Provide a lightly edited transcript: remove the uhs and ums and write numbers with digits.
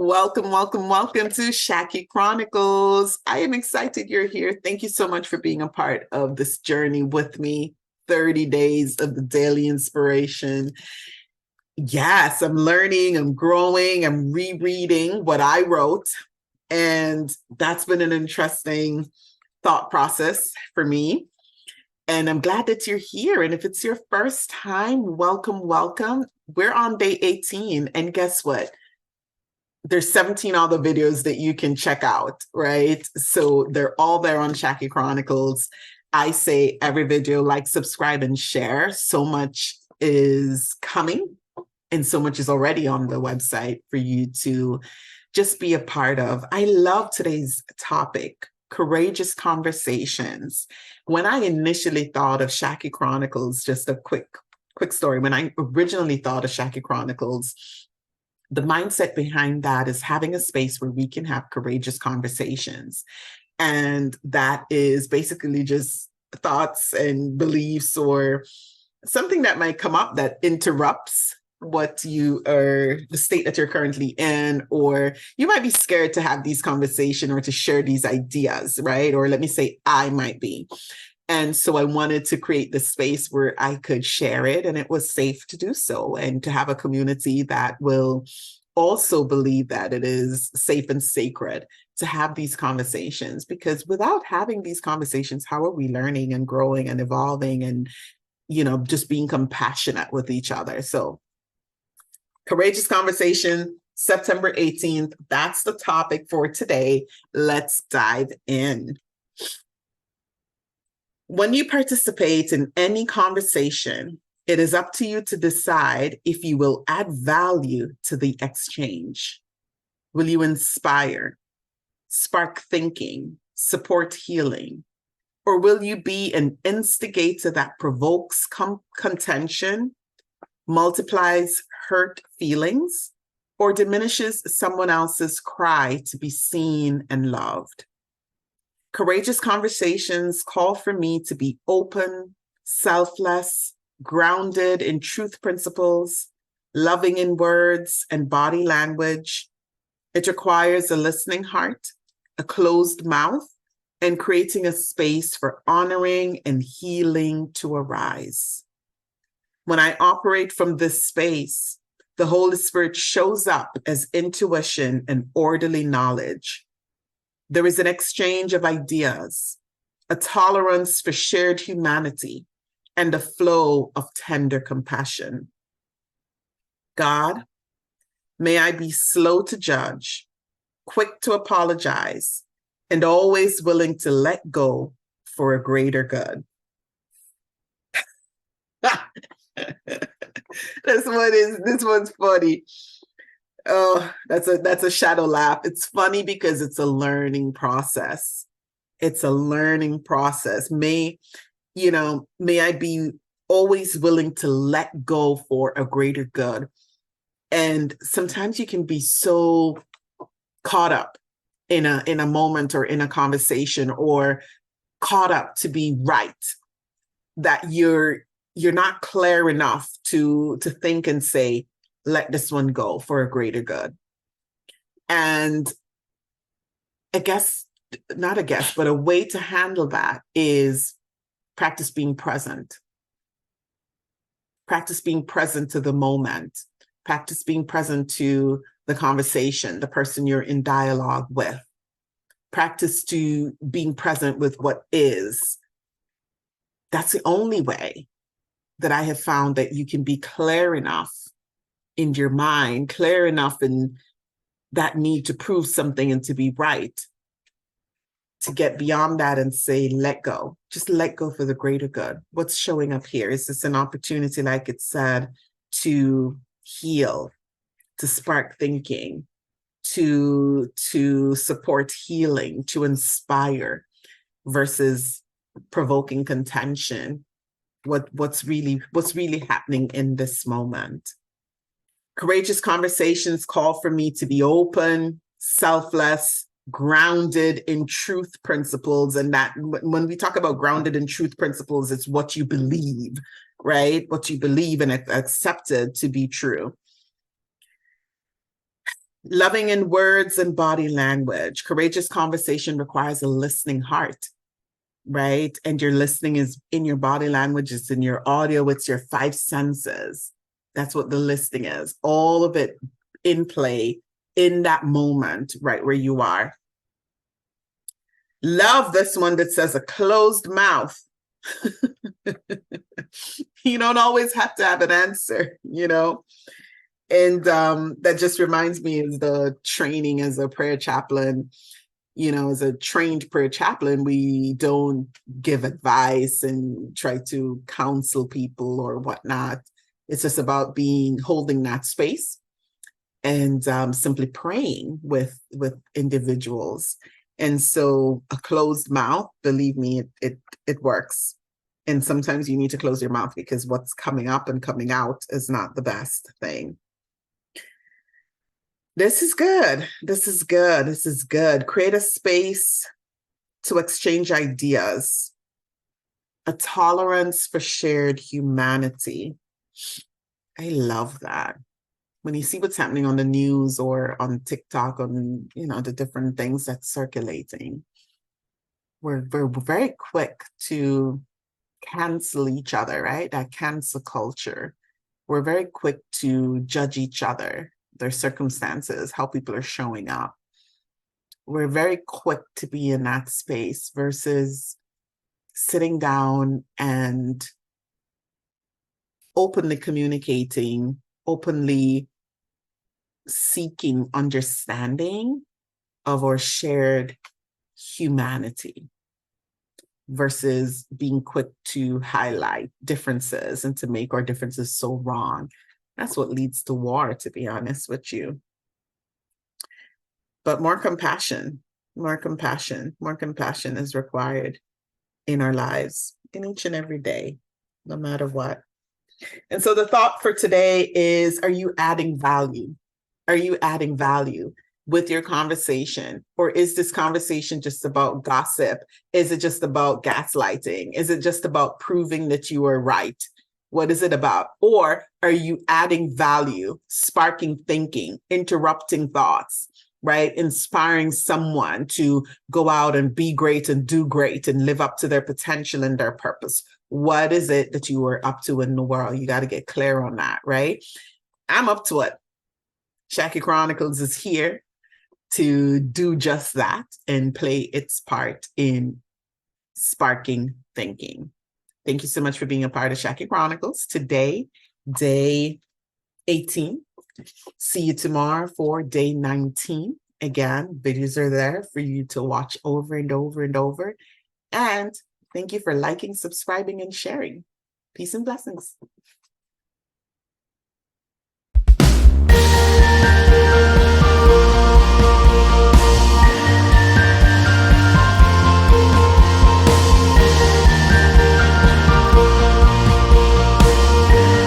Welcome, welcome, welcome to Shaki Chronicles. I am excited you're here. Thank you so much for being a part of this journey with me. 30 days of the daily inspiration. Yes, I'm learning, I'm growing, I'm rereading what I wrote. And that's been an interesting thought process for me. And I'm glad that you're here. And if it's your first time, welcome, welcome. We're on day 18. And guess what? There's 17 other videos that you can check out, right? So they're all there on Shaki Chronicles. I say every video, like, subscribe, and share. So much is coming and so much is already on the website for you to just be a part of. I love today's topic, courageous conversations. When I initially thought of Shaki Chronicles, just a quick story, when I originally thought of Shaki Chronicles, the mindset behind that is having a space where we can have courageous conversations. And that is basically just thoughts and beliefs or something that might come up that interrupts what you are, the state that you're currently in, or you might be scared to have these conversations or to share these ideas, right? Or let me say, I might be. And so I wanted to create this space where I could share it and it was safe to do so, and to have a community that will also believe that it is safe and sacred to have these conversations. Because without having these conversations, how are we learning and growing and evolving and, just being compassionate with each other? So courageous conversation, September 18th. That's the topic for today. Let's dive in. When you participate in any conversation, it is up to you to decide if you will add value to the exchange. Will you inspire, spark thinking, support healing? Or will you be an instigator that provokes contention, multiplies hurt feelings, or diminishes someone else's cry to be seen and loved? Courageous conversations call for me to be open, selfless, grounded in truth principles, loving in words and body language. It requires a listening heart, a closed mouth, and creating a space for honoring and healing to arise. When I operate from this space, the Holy Spirit shows up as intuition and orderly knowledge. There is an exchange of ideas, a tolerance for shared humanity, and a flow of tender compassion. God, may I be slow to judge, quick to apologize, and always willing to let go for a greater good. This one's funny. Oh, that's a shadow laugh. It's funny because it's a learning process. It's a learning process. May I be always willing to let go for a greater good. And sometimes you can be so caught up in a moment or in a conversation, or caught up to be right, that you're not clear enough to think and say, let this one go for a greater good. And but a way to handle that is practice being present. Practice being present to the moment. Practice being present to the conversation, the person you're in dialogue with. Practice to being present with what is. That's the only way that I have found that you can be clear enough in your mind, clear enough in that need to prove something and to be right, to get beyond that and say, let go. Just let go for the greater good. What's showing up here? Is this an opportunity, like it said, to heal, to spark thinking, to support healing, to inspire, versus provoking contention? What's really happening in this moment? Courageous conversations call for me to be open, selfless, grounded in truth principles. And that when we talk about grounded in truth principles, it's what you believe, right? What you believe and accepted to be true. Loving in words and body language. Courageous conversation requires a listening heart, right? And your listening is in your body language, it's in your audio, it's your five senses. That's what the listening is. All of it in play in that moment, right where you are. Love this one that says a closed mouth. You don't always have to have an answer, you know? And that just reminds me of the training as a prayer chaplain. You know, as a trained prayer chaplain, we don't give advice and try to counsel people or whatnot. It's just about holding that space and simply praying with individuals. And so a closed mouth, believe me, it works. And sometimes you need to close your mouth because what's coming up and coming out is not the best thing. This is good. This is good. This is good. Create a space to exchange ideas, a tolerance for shared humanity. I love that. When you see what's happening on the news or on TikTok, on, you know, the different things that's circulating, we're very quick to cancel each other, right? That cancel culture. We're very quick to judge each other, their circumstances, how people are showing up. We're very quick to be in that space versus sitting down and openly communicating, openly seeking understanding of our shared humanity versus being quick to highlight differences and to make our differences so wrong. That's what leads to war, to be honest with you. But more compassion is required in our lives, in each and every day, no matter what. And so the thought for today is, are you adding value? Are you adding value with your conversation? Or is this conversation just about gossip? Is it just about gaslighting? Is it just about proving that you are right? What is it about? Or are you adding value, sparking thinking, interrupting thoughts, right? Inspiring someone to go out and be great and do great and live up to their potential and their purpose? What is it that you are up to in the world? You got to get clear on that, right? I'm up to it. Shaki Chronicles is here to do just that and play its part in sparking thinking. Thank you so much for being a part of Shaki Chronicles. Today, day 18. See you tomorrow for day 19. Again, videos are there for you to watch over and over and over. And thank you for liking, subscribing, and sharing. Peace and blessings.